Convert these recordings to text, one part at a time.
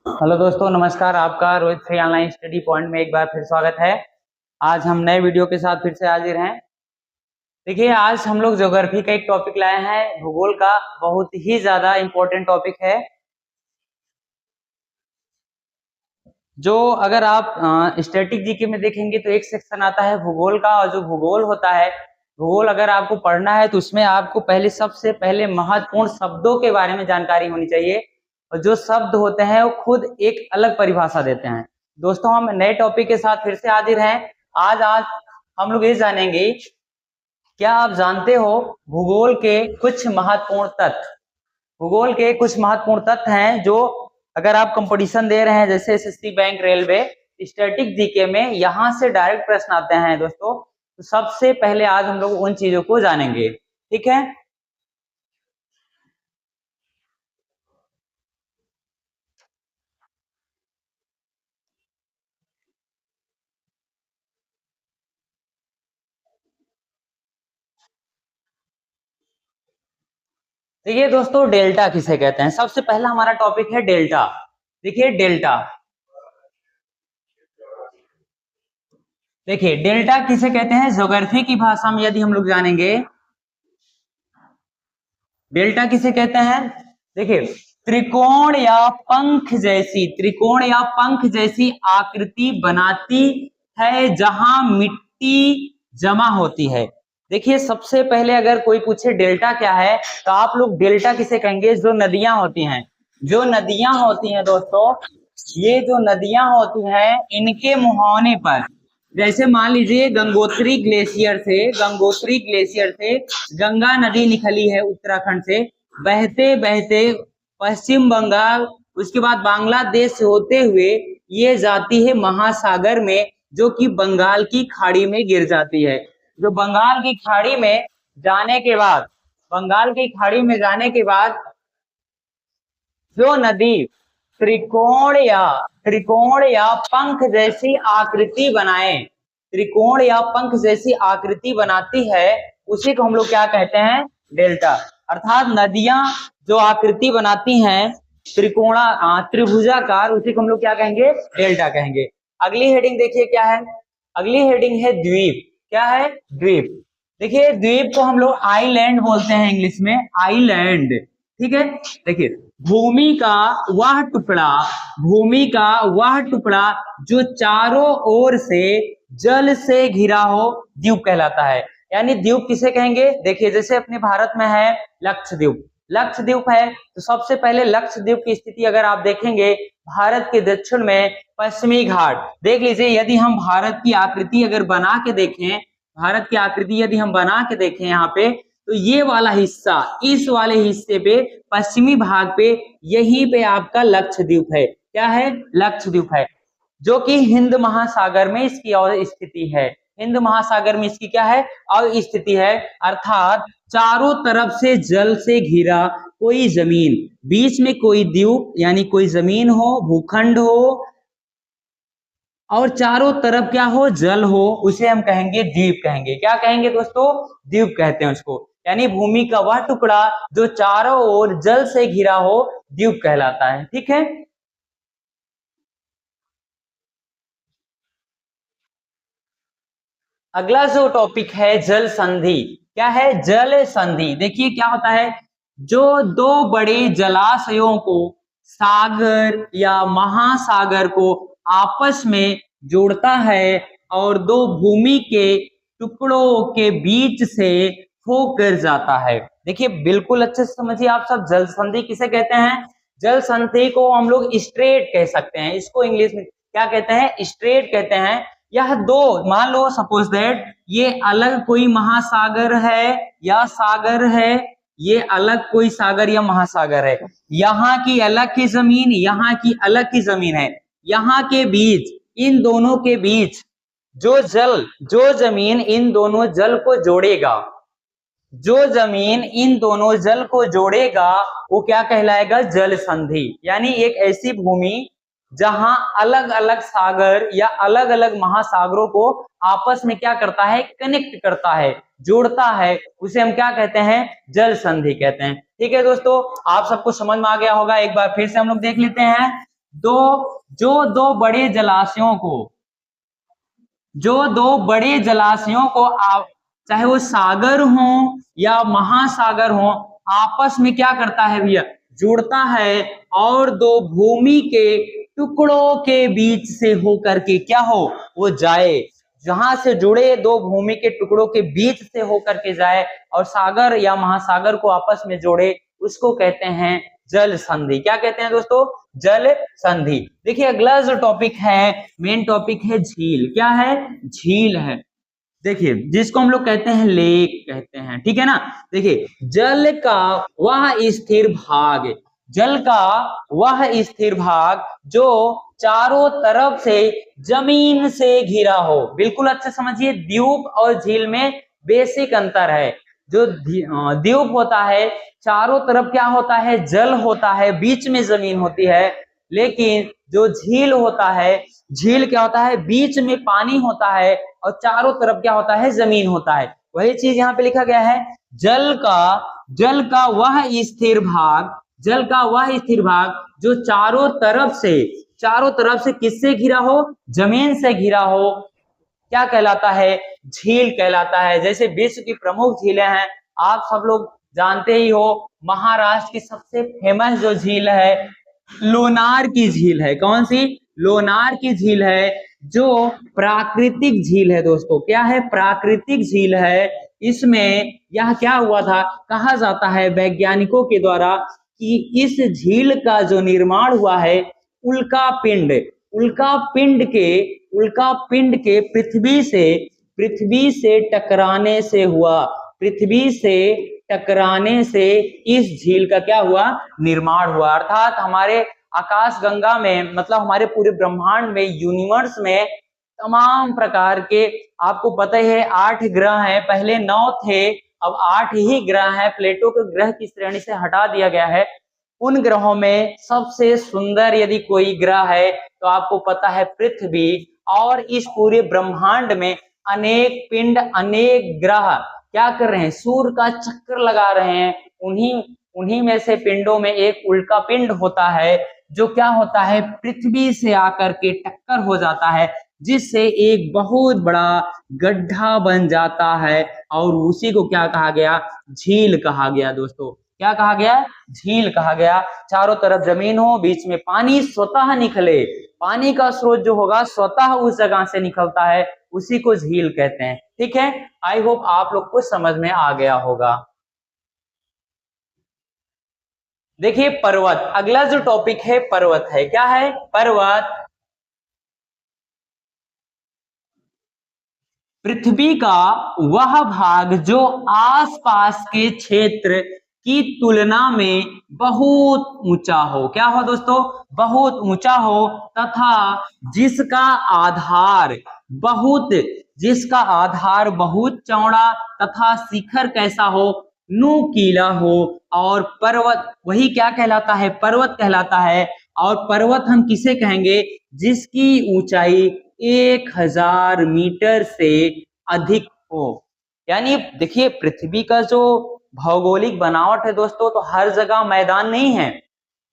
Hello दोस्तों, नमस्कार। आपका Rohit free online study point में एक बार फिर स्वागत है। आज हम नए वीडियो के साथ फिर से हाजिर हैं। देखिए, आज हम लोग ज्योग्राफी का एक टॉपिक लाए हैं, भूगोल का। बहुत ही ज्यादा इम्पोर्टेंट टॉपिक है, जो अगर आप स्टैटिक जीके में देखेंगे तो एक सेक्शन आता है भूगोल का। और जो भूगोल होता है, भूगोल अगर आपको पढ़ना है तो उसमें आपको सबसे पहले महत्वपूर्ण शब्दों के बारे में जानकारी होनी चाहिए। और जो शब्द होते हैं वो खुद एक अलग परिभाषा देते हैं। दोस्तों, हम नए टॉपिक के साथ फिर से हाजिर हैं। आज आज हम लोग ये जानेंगे, क्या आप जानते हो भूगोल के कुछ महत्वपूर्ण तथ्य। भूगोल के कुछ महत्वपूर्ण तथ्य हैं जो अगर आप कंपटीशन दे रहे हैं, जैसे SSC, bank, railway, static GK में यहां से डायरेक्ट प्रश्न आते हैं दोस्तों। तो सबसे पहले आज हम लोग उन चीजों को जानेंगे, ठीक है। देखिए दोस्तों, डेल्टा किसे कहते हैं। सबसे पहला हमारा टॉपिक है डेल्टा। देखिए डेल्टा, देखिए डेल्टा किसे कहते हैं ज्योग्राफी की भाषा में यदि हम लोग जानेंगे, डेल्टा किसे कहते हैं। देखिए, त्रिकोण या पंख जैसी आकृति बनाती है जहां मिट्टी जमा होती है। देखिए, सबसे पहले अगर कोई पूछे डेल्टा क्या है, तो आप लोग डेल्टा किसे कहेंगे। जो नदियां होती हैं, जो नदियां होती हैं दोस्तों, ये जो नदियां होती हैं इनके मुहाने पर, जैसे मान लीजिए गंगोत्री ग्लेशियर से गंगा नदी निकली है उत्तराखंड से, बहते बहते पश्चिम बंगाल, उसके बाद बांग्लादेश से होते हुए ये जाती है महासागर में, जो कि बंगाल की खाड़ी में गिर जाती है। जो बंगाल की खाड़ी में जाने के बाद, बंगाल की खाड़ी में जाने के बाद जो नदी त्रिकोण या पंख जैसी आकृति बनाए, त्रिकोण या पंख जैसी आकृति बनाती है, उसी को हम लोग क्या कहते हैं, डेल्टा। अर्थात नदियां जो आकृति बनाती हैं त्रिभुजाकार, उसी को हम लोग क्या कहेंगे, डेल्टा कहेंगे। अगली हेडिंग देखिए क्या है। अगली हेडिंग है द्वीप। क्या है, द्वीप। देखिए, द्वीप को हम लोग आइलैंड बोलते हैं इंग्लिश में, आइलैंड, ठीक है। देखिए, भूमि का भूमि का वह टुकड़ा जो चारों ओर से जल से घिरा हो, द्वीप कहलाता है। यानी द्वीप किसे कहेंगे। देखिए, जैसे अपने भारत में है लक्षद्वीप, लक्षद्वीप है, तो सबसे पहले लक्षद्वीप की स्थिति अगर आप देखेंगे, भारत के दक्षिण में पश्चिमी घाट। देख लीजिए, यदि हम भारत की आकृति अगर बना के देखें, भारत की आकृति यदि हम बना के देखें यहाँ पे, तो ये वाला हिस्सा, इस वाले हिस्से पे पश्चिमी भाग पे, यहीं पे आपका लक्षद्वीप है। क्या है, लक्षद्वीप है, जो कि हिंद महासागर में इसकी स्थिति है। हिंद महासागर में इसकी क्या है, स्थिति है। अर्थात चारों तरफ से जल से घिरा कोई जमीन, बीच में कोई द्वीप यानी कोई जमीन हो, भूखंड हो, और चारों तरफ क्या हो, जल हो, उसे हम कहेंगे द्वीप कहेंगे। क्या कहेंगे दोस्तों, द्वीप कहते हैं उसको। यानी भूमि का वह टुकड़ा जो चारों ओर जल से घिरा हो, द्वीप कहलाता है, ठीक है। अगला जो टॉपिक है जल संधि। क्या है, जल संधि। देखिए क्या होता है, जो दो बड़े जलाशयों को, सागर या महासागर को आपस में जोड़ता है और दो भूमि के टुकड़ों के बीच से होकर जाता है। देखिए, बिल्कुल अच्छे से समझिए आप सब, जल संधि किसे कहते हैं। जल संधि को हम लोग स्ट्रेट कह सकते हैं, इसको इंग्लिश में क्या कहते हैं, स्ट्रेट कहते हैं। यह दो, मान लो सपोज दैट ये अलग कोई महासागर है या सागर है, ये अलग कोई सागर या महासागर है, यहाँ की अलग की जमीन, यहाँ की अलग की जमीन है, यहाँ के बीच, इन दोनों के बीच जो जमीन इन दोनों जल को जोड़ेगा, जो जमीन इन दोनों जल को जोड़ेगा, वो क्या कहलाएगा, जल संधि। यानी एक ऐसी भूमि जहां अलग अलग सागर या अलग अलग महासागरों को आपस में क्या करता है, कनेक्ट करता है, जोड़ता है, उसे हम क्या कहते हैं, जल संधि कहते हैं। ठीक है दोस्तों, आप सबको समझ में आ गया होगा। एक बार फिर से हम लोग देख लेते हैं। दो बड़े जलाशयों को, जो दो बड़े जलाशयों को चाहे वो सागर हो या महासागर हो, आपस में क्या करता है भैया, जुड़ता है, और दो भूमि के टुकड़ों के बीच से होकर के क्या हो, वो जाए, जहां से जुड़े दो भूमि के टुकड़ों के बीच से होकर के जाए और सागर या महासागर को आपस में जोड़े, उसको कहते हैं जल संधि। क्या कहते हैं दोस्तों, जल संधि। देखिए अगला जो टॉपिक है, मेन टॉपिक है झील। क्या है, झील है। देखिए जिसको हम लोग कहते हैं लेक कहते हैं, ठीक है ना। देखिए जल का वह स्थिर भाग, जल का वह स्थिर भाग जो चारों तरफ से जमीन से घिरा हो। बिल्कुल अच्छे समझिए, द्वीप और झील में बेसिक अंतर है। जो द्वीप होता है चारों तरफ क्या होता है, जल होता है, बीच में जमीन होती है, लेकिन जो झील होता है, झील क्या होता है, बीच में पानी होता है और चारों तरफ क्या होता है, जमीन होता है। वही चीज यहाँ पे लिखा गया है, जल का वह स्थिर भाग, जल का वह स्थिर भाग जो चारों तरफ से किससे घिरा हो, जमीन से घिरा हो, क्या कहलाता है, झील कहलाता है। जैसे विश्व की प्रमुख झीलें हैं, आप सब लोग जानते ही हो, महाराष्ट्र की सबसे फेमस जो झील है लोनार की झील है। कौन सी, लोनार की झील है, जो प्राकृतिक झील है दोस्तों। क्या है, प्राकृतिक झील है। इसमें यह क्या हुआ था, कहा जाता है वैज्ञानिकों के द्वारा कि इस झील का जो निर्माण हुआ है उल्का पिंड के पृथ्वी से टकराने से हुआ, पृथ्वी से टकराने से इस झील का क्या हुआ, निर्माण हुआ। अर्थात हमारे आकाश गंगा में, मतलब हमारे पूरे ब्रह्मांड में, यूनिवर्स में तमाम प्रकार के, आपको पता ही है 8 ग्रह हैं, पहले 9 थे, अब 8 ही ग्रह हैं। प्लेटो के ग्रह की श्रेणी से हटा दिया गया है। उन ग्रहों में सबसे सुंदर यदि कोई ग्रह है तो आपको पता है पृथ्वी। और इस पूरे ब्रह्मांड में अनेक पिंड, अनेक ग्रह क्या कर रहे हैं, सूर्य का चक्कर लगा रहे हैं। उन्हीं में से पिंडों में एक उल्का पिंड होता है, जो क्या होता है, पृथ्वी से आकर के टक्कर हो जाता है, जिससे एक बहुत बड़ा गड्ढा बन जाता है, और उसी को क्या कहा गया, झील कहा गया दोस्तों। क्या कहा गया, झील कहा गया। चारों तरफ जमीन हो, बीच में पानी स्वतः निकले, पानी का स्रोत जो होगा स्वतः उस जगह से निकलता है, उसी को झील कहते हैं। ठीक है, आई होप आप लोग को समझ में आ गया होगा। देखिए पर्वत, अगला जो टॉपिक है पर्वत है। क्या है, पर्वत पृथ्वी का वह भाग जो आसपास के क्षेत्र की तुलना में बहुत ऊंचा हो। क्या हो दोस्तों, बहुत ऊंचा हो, तथा जिसका आधार बहुत चौड़ा तथा शिखर कैसा हो, नुकीला हो। और पर्वत वही क्या कहलाता है, पर्वत कहलाता है। और पर्वत हम किसे कहेंगे, जिसकी ऊंचाई 1000 मीटर से अधिक हो। यानी देखिए पृथ्वी का जो भौगोलिक बनावट है दोस्तों, तो हर जगह मैदान नहीं है।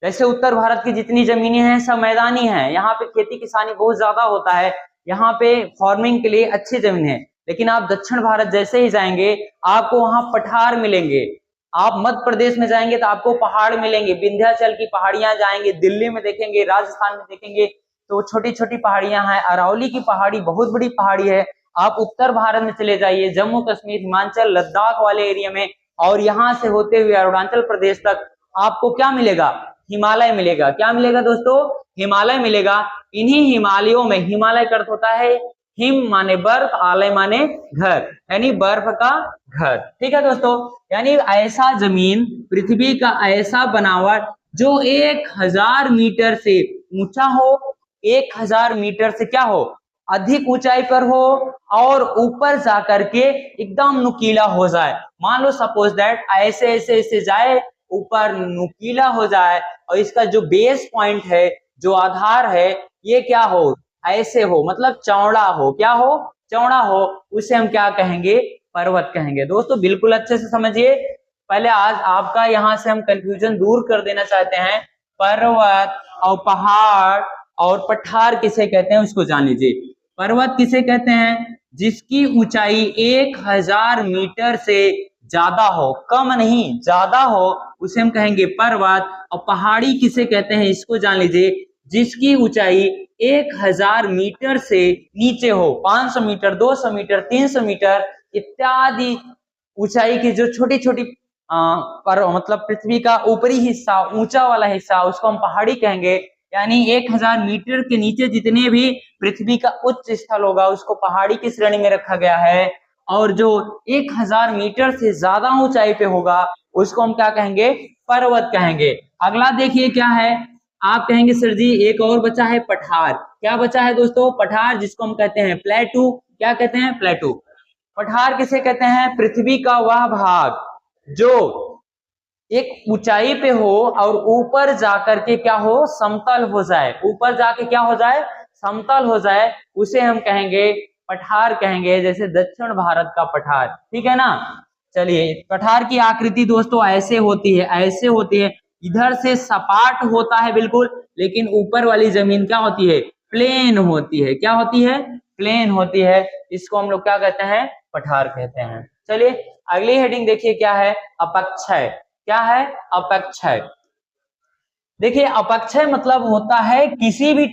जैसे उत्तर भारत की जितनी जमीनें हैं सब मैदानी हैं, यहाँ पे खेती किसानी बहुत ज्यादा होता है, यहाँ पे फार्मिंग के लिए अच्छी जमीन है। लेकिन आप दक्षिण भारत जैसे ही जाएंगे आपको वहां पठार मिलेंगे। आप मध्य प्रदेश में जाएंगे तो आपको पहाड़ मिलेंगे, विंध्याचल की पहाड़ियां जाएंगे, दिल्ली में देखेंगे, राजस्थान में देखेंगे तो छोटी छोटी पहाड़ियां हैं। अरावली की पहाड़ी बहुत बड़ी पहाड़ी है। आप उत्तर भारत में चले जाइए, जम्मू कश्मीर, हिमाचल, लद्दाख वाले एरिया में, और यहाँ से होते हुए अरुणाचल प्रदेश तक आपको क्या मिलेगा, हिमालय मिलेगा। क्या मिलेगा दोस्तों, हिमालय मिलेगा। इन्हीं हिमालयों में, हिमालय का अर्थ होता है हिम माने बर्फ, आलय माने घर, यानी बर्फ का घर। ठीक है दोस्तों, यानी ऐसा जमीन, पृथ्वी का ऐसा बनावट जो 1000 मीटर से ऊंचा हो, 1000 मीटर से क्या हो, अधिक ऊंचाई पर हो, और ऊपर जाकर के एकदम नुकीला हो जाए। मान लो सपोज दैट ऐसे ऐसे ऐसे जाए, ऊपर नुकीला हो जाए, और इसका जो बेस पॉइंट है, जो आधार है, ये क्या हो, ऐसे हो, मतलब चौड़ा हो। क्या हो, चौड़ा हो, उसे हम क्या कहेंगे, पर्वत कहेंगे। दोस्तों बिल्कुल अच्छे से समझिए। पहले आज आपका यहां से हम कंफ्यूजन दूर कर देना चाहते हैं। पर्वत और पहाड़ और पठार किसे कहते हैं उसको जान लीजिए। पर्वत किसे कहते हैं? जिसकी ऊंचाई 1000 मीटर से ज्यादा हो, कम नहीं ज्यादा हो, उसे हम कहेंगे पर्वत। और पहाड़ी किसे कहते हैं इसको जान लीजिए, जिसकी ऊंचाई 1000 मीटर से नीचे हो, 500 मीटर, 200 मीटर, 300 मीटर इत्यादि ऊंचाई की जो छोटी छोटी पर मतलब पृथ्वी का ऊपरी हिस्सा, ऊंचा वाला हिस्सा, उसको हम पहाड़ी कहेंगे। यानी 1000 मीटर के नीचे जितने भी पृथ्वी का उच्च स्थल होगा उसको पहाड़ी की श्रेणी में रखा गया है। और जो 1000 मीटर से ज्यादा ऊंचाई पे होगा उसको हम क्या कहेंगे? पर्वत कहेंगे। अगला देखिए क्या है, आप कहेंगे सर जी एक और बचा है पठार। क्या बचा है दोस्तों? पठार, जिसको हम कहते हैं प्लेटू। क्या कहते हैं? प्लेटू। पठार किसे कहते हैं? पृथ्वी का वह भाग जो एक ऊंचाई पे हो और ऊपर जाकर के क्या हो? समतल हो जाए। ऊपर जाके क्या हो जाए? समतल हो जाए, उसे हम कहेंगे पठार कहेंगे। जैसे दक्षिण भारत का पठार, ठीक है ना। चलिए, पठार की आकृति दोस्तों ऐसे होती है, ऐसे होती है। इधर से सपाट होता है बिल्कुल, लेकिन ऊपर वाली जमीन क्या होती है? प्लेन होती है। क्या होती है? प्लेन होती है। इसको हम लोग क्या कहते हैं? पठार कहते हैं। चलिए अगली हेडिंग देखिए क्या है? अपक्षय। क्या है? अपक्षय। देखिए अपक्षय मतलब होता है किसी भी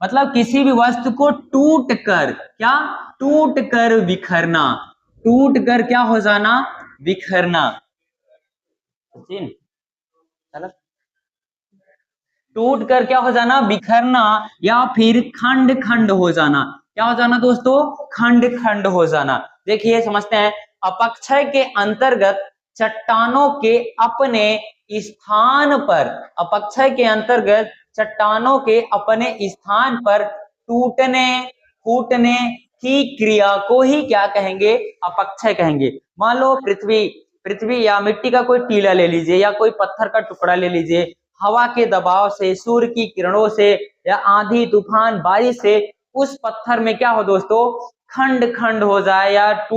मतलब किसी भी वस्तु को टूट कर, क्या? टूट कर बिखरना। टूट कर क्या हो जाना? बिखरना। टूट कर क्या हो जाना? बिखरना, या फिर खंड खंड हो जाना। क्या हो जाना दोस्तों? खंड खंड हो जाना। देखिए समझते हैं। अपक्षय के अंतर्गत चट्टानों के अपने स्थान पर, अपक्षय के अंतर्गत चट्टानों के अपने स्थान पर टूटने फूटने की क्रिया को ही क्या कहेंगे? अपक्षय कहेंगे। मान लो पृथ्वी या मिट्टी का कोई टीला ले लीजिए या कोई पत्थर का टुकड़ा ले लीजिए, हवा के दबाव से, सूर्य की किरणों से या आंधी तूफान बारिश से उस पत्थर में क्या हो दोस्तों? खंड खंड हो जाए या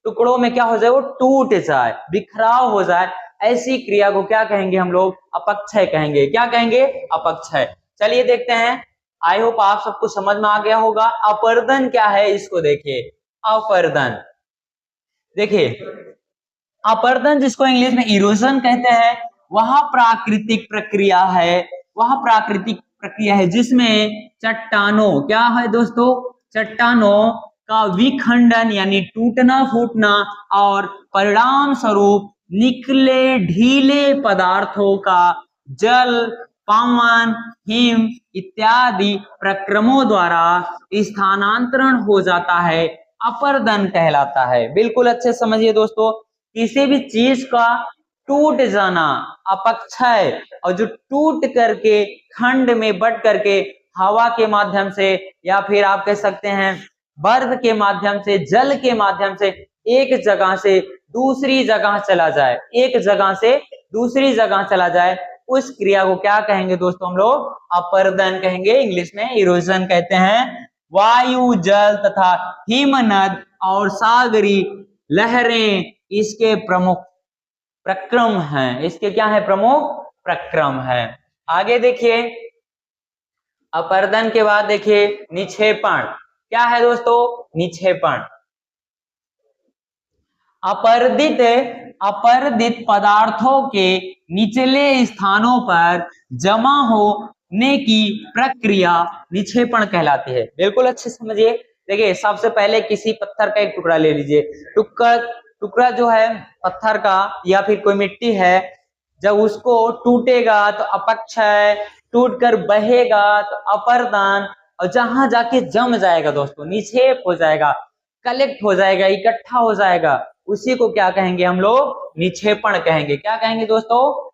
टुकड़ों में क्या हो जाए? वो टूट जाए, बिखराव हो जाए। ऐसी क्रिया को क्या कहेंगे हम लोग? अपक्षय कहेंगे। क्या कहेंगे? अपक्षय। चलिए देखते हैं। आई होप आप सबको समझ में आ गया होगा। अपर्दन क्या है इसको देखिए। अपर्दन, देखिए अपर्दन जिसको इंग्लिश में इरोजन कहते हैं, वह प्राकृतिक प्रक्रिया है। वह प्राकृतिक प्रक्रिया है जिसमें चट्टानों, क्या है दोस्तों? चट्टानों का विखंडन यानी टूटना फूटना और परिणाम स्वरूप निकले ढीले पदार्थों का जल, पवन, हिम इत्यादि प्रक्रमों द्वारा स्थानांतरण हो जाता है, अपर्दन कहलाता है। बिल्कुल अच्छे समझिए दोस्तों, किसी भी चीज का टूट जाना अपक्षय, और जो टूट करके खंड में बट करके हवा के माध्यम से या फिर आप कह सकते हैं बर्फ के माध्यम से, जल के माध्यम से एक जगह से दूसरी जगह चला जाए, एक जगह से दूसरी जगह चला जाए, उस क्रिया को क्या कहेंगे दोस्तों? हम लोग अपर्दन कहेंगे। इंग्लिश में इरोजन कहते हैं। वायु, जल तथा हिमनद और सागरी लहरें इसके प्रमुख प्रक्रम हैं। इसके क्या है? प्रमुख प्रक्रम है। आगे देखिए, अपर्दन के बाद देखिए निक्षेपण। क्या है दोस्तों? निक्षेपण। अपरदित पदार्थों के निचले स्थानों पर जमा होने की प्रक्रिया निक्षेपण कहलाती है। बिल्कुल अच्छे समझिए। देखिए सबसे पहले किसी पत्थर का एक टुकड़ा ले लीजिए। टुकड़ा जो है पत्थर का या फिर कोई मिट्टी है, जब उसको टूटेगा तो अपक्षय, टूटकर बहेगा तो अपर्दन, और जहां जाके जम जाएगा दोस्तों, निक्षेप हो जाएगा, कलेक्ट हो जाएगा, इकट्ठा हो जाएगा, उसी को क्या कहेंगे हम लोग? निक्षेपण कहेंगे। क्या कहेंगे दोस्तों?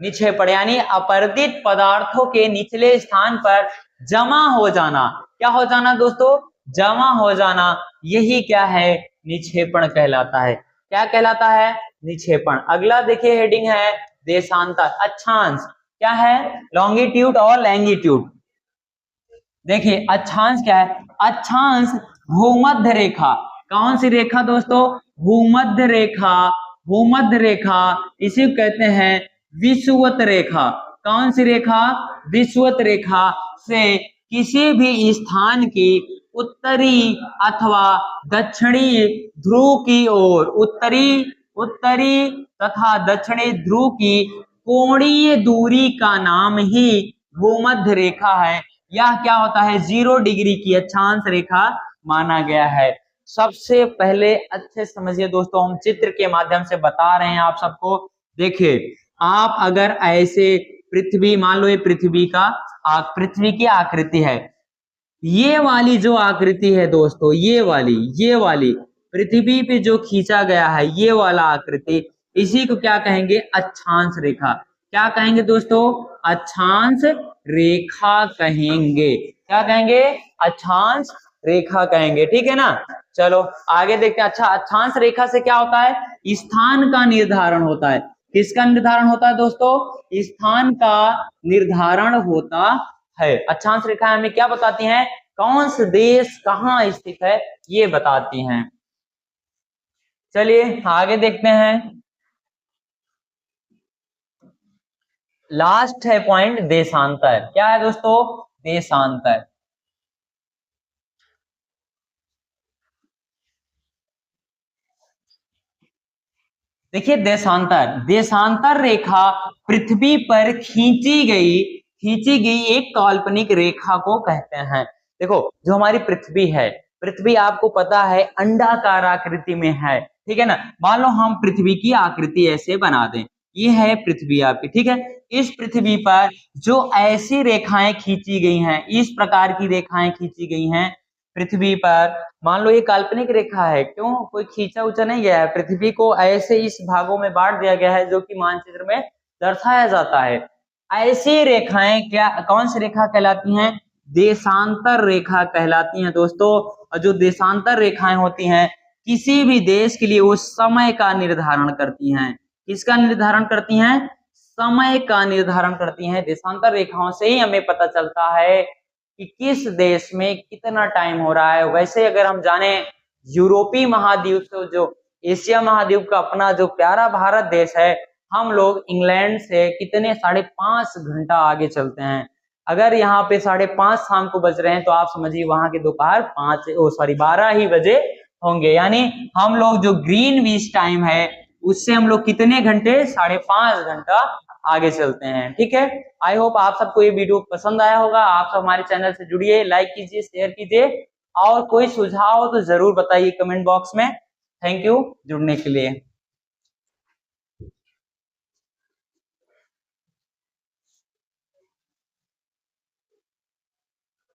निक्षेपण। यानी अपरदित पदार्थों के निचले स्थान पर जमा हो जाना। क्या हो जाना दोस्तों? जमा हो जाना। यही क्या है? निक्षेपण कहलाता है। क्या कहलाता है? निक्षेपण। अगला देखिए हेडिंग है देशांतर, अक्षांश। क्या है? लॉन्गिट्यूड और लैंगिट्यूड। देखिए अक्षांश क्या है? अक्षांश भूमध्य रेखा। कौन सी रेखा दोस्तों? भूमध्य रेखा। भूमध्य रेखा इसी को कहते हैं विषुवत रेखा। कौन सी रेखा? विषुवत रेखा से किसी भी स्थान की उत्तरी अथवा दक्षिणी ध्रुव की ओर, उत्तरी तथा दक्षिणी ध्रुव की कोणीय दूरी का नाम ही भूमध्य रेखा है। यह क्या होता है? 0 डिग्री की अक्षांश रेखा माना गया है। सबसे पहले अच्छे समझिए दोस्तों, हम चित्र के माध्यम से बता रहे हैं आप सबको। देखिए, आप अगर ऐसे पृथ्वी मान लो, ये पृथ्वी की आकृति है, ये वाली जो आकृति है दोस्तों, ये वाली पृथ्वी पे जो खींचा गया है, ये वाला आकृति, इसी को क्या कहेंगे? अक्षांश रेखा। क्या कहेंगे दोस्तों? अक्षांश रेखा कहेंगे। क्या कहेंगे? अक्षांश रेखा कहेंगे। ठीक है ना? चलो आगे देखते हैं। अच्छा, अक्षांश रेखा से क्या होता है? स्थान का निर्धारण होता है। किसका निर्धारण होता है दोस्तों? स्थान का निर्धारण होता है। अक्षांश रेखा हमें क्या बताती हैं? कौन सा देश कहाँ स्थित है, ये बताती हैं। चलिए आगे देखते हैं। लास्ट है पॉइंट, देशांतर। क्या है दोस्तों? देशांतर। देखिए, देशांतर रेखा पृथ्वी पर खींची गई एक काल्पनिक रेखा को कहते हैं। देखो, जो हमारी पृथ्वी है, पृथ्वी आपको पता है अंडाकार आकृति में है। ठीक है ना? मान लो हम पृथ्वी की आकृति ऐसे बना दें, ये है पृथ्वी आपकी। ठीक है? इस पृथ्वी पर जो ऐसी रेखाएं खींची गई हैं, इस प्रकार की रेखाएं खींची गई हैं पृथ्वी पर, मान लो ये काल्पनिक रेखा है, क्यों? कोई खींचा उचा नहीं गया है। पृथ्वी को ऐसे इस भागों में बांट दिया गया है जो कि मानचित्र में दर्शाया जाता है। ऐसी रेखाएं क्या, कौन सी रेखा कहलाती हैं? देशांतर रेखा कहलाती हैं दोस्तों। और जो देशांतर रेखाएं होती हैं, किसी भी देश के लिए वो समय का निर्धारण करती हैं। किसका निर्धारण करती हैं? समय का निर्धारण करती हैं। देशांतर रेखाओं से ही हमें पता चलता है कि किस देश में कितना टाइम हो रहा है। वैसे अगर हम जाने, यूरोपीय महाद्वीप से जो एशिया महाद्वीप का अपना जो प्यारा भारत देश है, हम लोग इंग्लैंड से कितने 5.5 घंटा आगे चलते हैं। अगर यहाँ पे 5:30 शाम को बज रहे हैं, तो आप समझिए वहां के दोपहर 12 ही बजे होंगे। यानी हम लोग जो ग्रीनविच टाइम है, उससे हम लोग कितने घंटे? 5.5 घंटा आगे चलते हैं। ठीक है? आई होप आप सबको ये वीडियो पसंद आया होगा। आप सब हमारे चैनल से जुड़िए, लाइक कीजिए, शेयर कीजिए, और कोई सुझाव हो तो जरूर बताइए कमेंट बॉक्स में। थैंक यू जुड़ने के लिए।